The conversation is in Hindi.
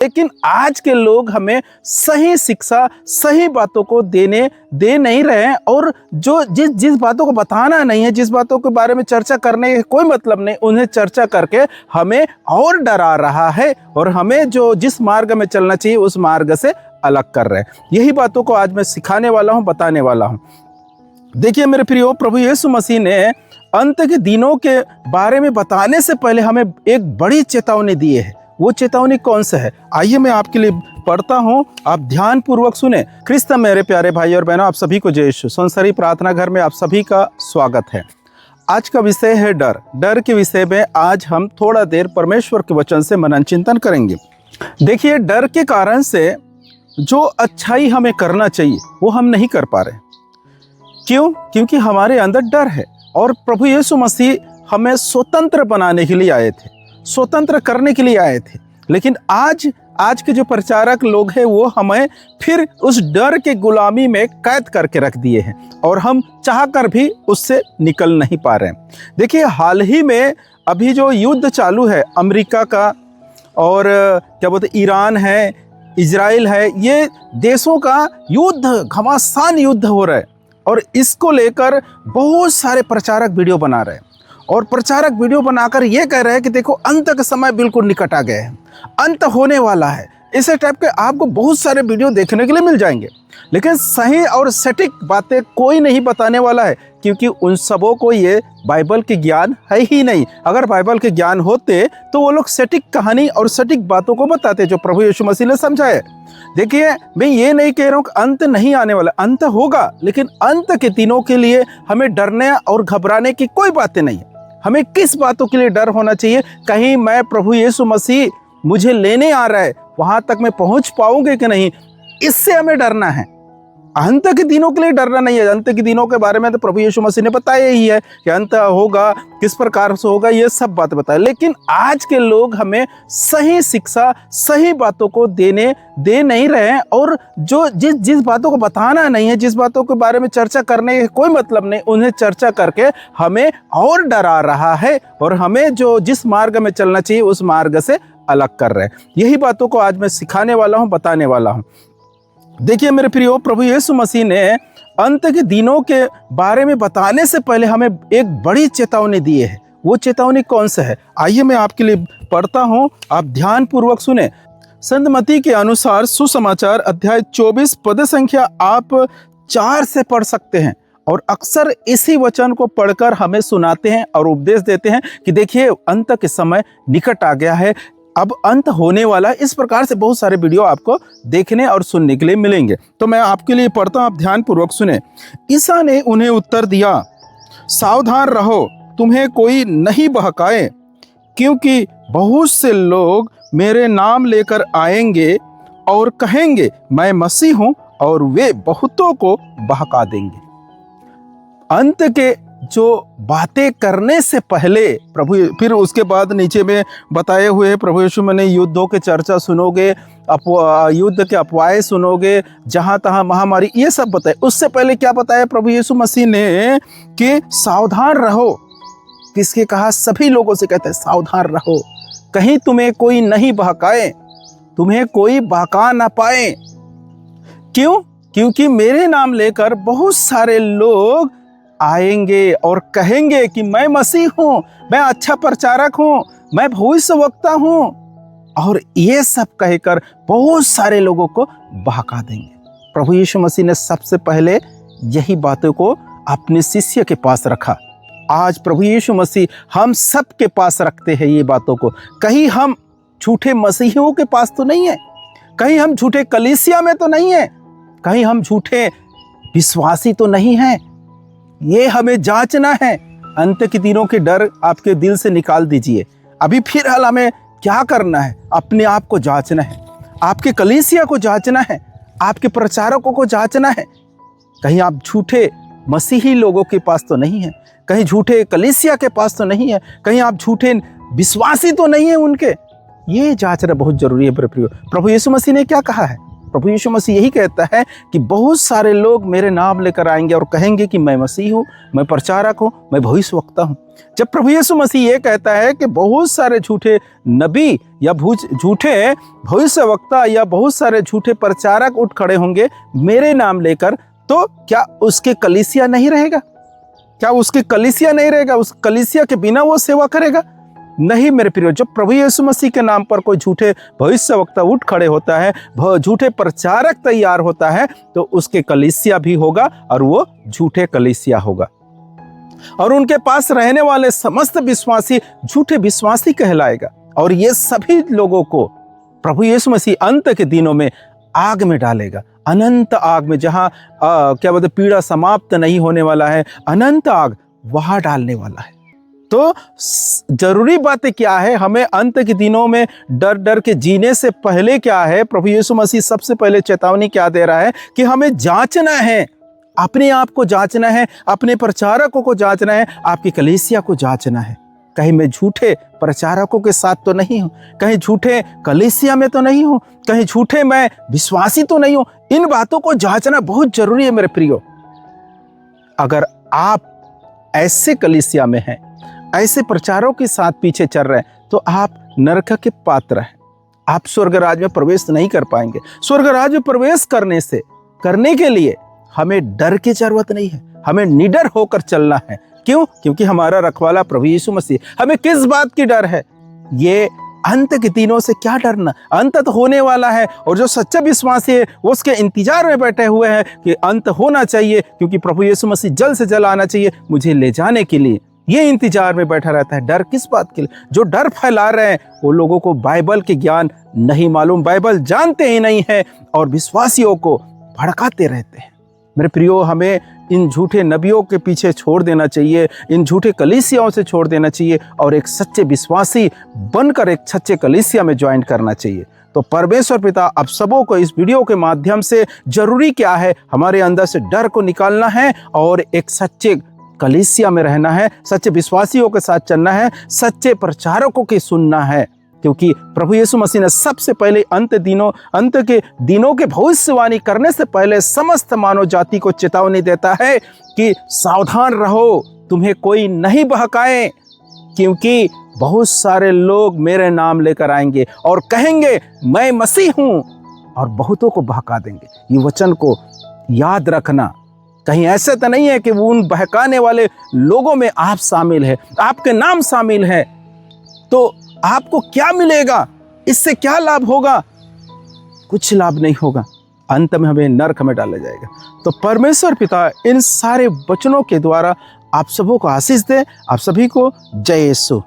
लेकिन आज के लोग हमें सही शिक्षा, सही बातों को दे नहीं रहे हैं, और जो जिस बातों को बताना नहीं है, जिस बातों के बारे में चर्चा करने का कोई मतलब नहीं, उन्हें चर्चा करके हमें और डरा रहा है, और हमें जिस मार्ग में चलना चाहिए उस मार्ग से अलग कर रहे हैं। यही बातों को आज मैं सिखाने वाला हूँ, बताने वाला हूँ। देखिए मेरे प्रियो, प्रभु यीशु मसीह ने अंत के दिनों के बारे में बताने से पहले हमें एक बड़ी चेतावनी दी है। वो चेतावनी कौन सा है? आइए मैं आपके लिए पढ़ता हूँ, आप ध्यान पूर्वक सुने। क्रिस्त मेरे प्यारे भाई और बहनों, आप सभी को जय यीशु। संसारी प्रार्थना घर में आप सभी का स्वागत है। आज का विषय है डर। डर के विषय में आज हम थोड़ा देर परमेश्वर के वचन से मनन चिंतन करेंगे। देखिए, डर के कारण से जो अच्छाई हमें करना चाहिए वो हम नहीं कर पा रहे। क्यों? क्योंकि हमारे अंदर डर है। और प्रभु यीशु मसीह हमें स्वतंत्र बनाने के लिए आए थे, स्वतंत्र करने के लिए आए थे। लेकिन आज के जो प्रचारक लोग हैं वो हमें फिर उस डर के गुलामी में कैद करके रख दिए हैं, और हम चाहकर भी उससे निकल नहीं पा रहे हैं। देखिए, हाल ही में अभी जो युद्ध चालू है अमेरिका का, और क्या बोलते ईरान है, इजराइल है, ये देशों का युद्ध, घमासान युद्ध हो रहा है। और इसको लेकर बहुत सारे प्रचारक वीडियो बना रहे हैं, और प्रचारक वीडियो बनाकर ये कह रहे हैं कि देखो अंत का समय बिल्कुल निकट आ गया है, अंत होने वाला है। इस टाइप के आपको बहुत सारे वीडियो देखने के लिए मिल जाएंगे। लेकिन सही और सटीक बातें कोई नहीं बताने वाला है, क्योंकि उन सबों को ये बाइबल के ज्ञान है ही नहीं। अगर बाइबल के ज्ञान होते तो वो लोग सटीक कहानी और सटीक बातों को बताते जो प्रभु यीशु मसीह ने समझाए। देखिए, मैं ये नहीं कह रहा हूँ कि अंत नहीं आने वाला, अंत होगा, लेकिन अंत के दिनों के लिए हमें डरने और घबराने की कोई बातें नहीं है। हमें किस बातों के लिए डर होना चाहिए? कहीं मैं प्रभु यीशु मसीह मुझे लेने आ रहा है, वहां तक मैं पहुंच पाऊंगे कि नहीं, इससे हमें डरना है। अंत के दिनों के लिए डरना नहीं है। अंत के दिनों के बारे में तो प्रभु यीशु मसीह ने बताया ही है कि अंत होगा, किस प्रकार से होगा, ये सब बात बताया। लेकिन आज के लोग हमें सही शिक्षा, सही बातों को दे नहीं रहे हैं, और जो जिस बातों को बताना नहीं है, जिस बातों के बारे में चर्चा करने का कोई मतलब नहीं, उन्हें चर्चा करके हमें और डरा रहा है, और हमें जिस मार्ग में चलना चाहिए उस मार्ग से अलग कर रहे हैं। यही बातों को आज मैं सिखाने वाला हूँ, बताने वाला हूँ। देखिए मेरे प्रियो, प्रभु यीशु मसीह ने अंत के दिनों के बारे में बताने से पहले हमें एक बड़ी चेतावनी दी है। वो चेतावनी कौन सा है? आइए मैं आपके लिए पढ़ता हूँ, आप ध्यान पूर्वक सुने। संत मत्ती के अनुसार सुसमाचार अध्याय 24 पद संख्या आप 4 से पढ़ सकते हैं, और अक्सर इसी वचन को पढ़कर हमें सुनाते हैं और उपदेश देते हैं कि देखिए अंत के समय निकट आ गया है, अब अंत होने वाला है। इस प्रकार से बहुत सारे वीडियो आपको देखने और सुनने के लिए मिलेंगे। तो मैं आपके लिए पढ़ता हूं, आप ध्यान पूर्वक सुने। ईसा ने उन्हें उत्तर दिया, सावधान रहो, तुम्हें कोई नहीं बहकाए, क्योंकि बहुत से लोग मेरे नाम लेकर आएंगे और कहेंगे मैं मसीह हूं, और वे बहुतों को बहका देंगे। अंत के जो बातें करने से पहले प्रभु, फिर उसके बाद नीचे में बताए हुए प्रभु यीशु ने युद्धों के चर्चा सुनोगे, युद्ध के अफवाहें सुनोगे, जहां तहां महामारी, ये सब बताए। उससे पहले क्या बताया प्रभु यीशु मसीह ने कि सावधान रहो। किसके कहा? सभी लोगों से कहते हैं सावधान रहो, कहीं तुम्हें कोई नहीं बहकाए, तुम्हें कोई बहका ना पाए। क्यों? क्योंकि मेरे नाम लेकर बहुत सारे लोग आएंगे और कहेंगे कि मैं मसीह हूं, मैं अच्छा प्रचारक हूं, मैं भविष्यवक्ता हूं, और ये सब कहकर बहुत सारे लोगों को बहका देंगे। प्रभु यीशु मसीह ने सबसे पहले यही बातों को अपने शिष्य के पास रखा। आज प्रभु यीशु मसीह हम सब के पास रखते हैं ये बातों को। कहीं हम झूठे मसीहियों के पास तो नहीं है, कहीं हम झूठे कलीसिया में तो नहीं है, कहीं हम झूठे विश्वासी तो नहीं है। ये हमें जांचना है। अंत के दिनों के डर आपके दिल से निकाल दीजिए। अभी फिलहाल हमें क्या करना है? अपने आप को जांचना है, आपके कलीसिया को जांचना है, आपके प्रचारकों को जांचना है। कहीं आप झूठे मसीही लोगों के पास तो नहीं है, कहीं झूठे कलीसिया के पास तो नहीं है, कहीं आप झूठे विश्वासी तो नहीं है उनके। ये जांचना बहुत जरूरी है। प्रभु यीशु मसीह ने क्या कहा है? प्रभु यीशु मसीह यही कहता है कि बहुत सारे लोग मेरे नाम लेकर आएंगे और कहेंगे कि मैं मसीह हूँ, मैं प्रचारक हूँ, मैं भविष्यवक्ता हूँ। जब प्रभु यीशु मसीह ये कहता है कि बहुत सारे झूठे नबी या झूठे भविष्यवक्ता या बहुत सारे झूठे प्रचारक उठ खड़े होंगे मेरे नाम लेकर, तो क्या उसके कलीसिया नहीं रहेगा? क्या उसकी कलीसिया नहीं रहेगा? उस कलीसिया के बिना वो सेवा करेगा? नहीं मेरे प्रियो, जब प्रभु यीशु मसीह के नाम पर कोई झूठे भविष्यवक्ता उठ खड़े होता है, झूठे प्रचारक तैयार होता है, तो उसके कलीसिया भी होगा और वो झूठे कलीसिया होगा। और उनके पास रहने वाले समस्त विश्वासी झूठे विश्वासी कहलाएगा। और ये सभी लोगों को प्रभु यीशु मसीह अंत के दिनों में आग में डालेगा, अनंत आग में, जहां क्या बोलते पीड़ा समाप्त नहीं होने वाला है, अनंत आग वहां डालने वाला है। तो जरूरी बातें क्या है? हमें अंत के दिनों में डर डर के जीने से पहले क्या है, प्रभु यीशु मसीह सबसे पहले चेतावनी क्या दे रहा है कि हमें जांचना है, अपने आप को जांचना है, अपने प्रचारकों को जांचना है, आपकी कलीसिया को जांचना है। कहीं मैं झूठे प्रचारकों के साथ तो नहीं हूँ, कहीं झूठे कलीसिया में तो नहीं हूँ, कहीं झूठे मैं विश्वासी तो नहीं हूँ। इन बातों को जांचना बहुत जरूरी है मेरे प्रियो। अगर आप ऐसे कलीसिया में हैं, ऐसे प्रचारों के साथ पीछे चल रहे हैं, तो आप नरक के पात्र हैं, आप स्वर्ग राज्य में प्रवेश नहीं कर पाएंगे। स्वर्ग राज्य में प्रवेश करने के लिए हमें डर की जरूरत नहीं है, हमें निडर होकर चलना है। क्यों? क्योंकि हमारा रखवाला प्रभु यीशु मसीह। हमें किस बात की डर है? ये अंत के दिनों से क्या डरना, अंत तो होने वाला है। और जो सच्चा विश्वासी है वो उसके इंतजार में बैठे हुए हैं कि अंत होना चाहिए, क्योंकि प्रभु यीशु मसीह जल्द से जल्द आना चाहिए मुझे ले जाने के लिए। ये इंतजार में बैठा रहता है। डर किस बात के लिए? जो डर फैला रहे हैं वो लोगों को बाइबल के ज्ञान नहीं मालूम, बाइबल जानते ही नहीं है और विश्वासियों को भड़काते रहते हैं। मेरे प्रियो, हमें इन झूठे नबियों के पीछे छोड़ देना चाहिए, इन झूठे कलीसियाओं से छोड़ देना चाहिए और एक सच्चे विश्वासी बनकर एक सच्चे कलीसिया में ज्वाइन करना चाहिए। तो परमेश्वर पिता आप सबों को इस वीडियो के माध्यम से जरूरी क्या है, हमारे अंदर से डर को निकालना है और एक सच्चे कलीसिया में रहना है, सच्चे विश्वासियों के साथ चलना है, सच्चे प्रचारकों की सुनना है। क्योंकि प्रभु यीशु मसीह ने सबसे पहले अंत के दिनों के भविष्यवाणी करने से पहले समस्त मानव जाति को चेतावनी देता है कि सावधान रहो, तुम्हें कोई नहीं बहकाए, क्योंकि बहुत सारे लोग मेरे नाम लेकर आएंगे और कहेंगे मैं मसीह हूं और बहुतों को बहका देंगे। ये वचन को याद रखना। कहीं ऐसे तो नहीं है कि वो उन बहकाने वाले लोगों में आप शामिल है, आपके नाम शामिल है, तो आपको क्या मिलेगा? इससे क्या लाभ होगा? कुछ लाभ नहीं होगा, अंत में हमें नरक में डाला जाएगा। तो परमेश्वर पिता इन सारे वचनों के द्वारा आप सबों को आशीष दे। आप सभी को जय यीशु।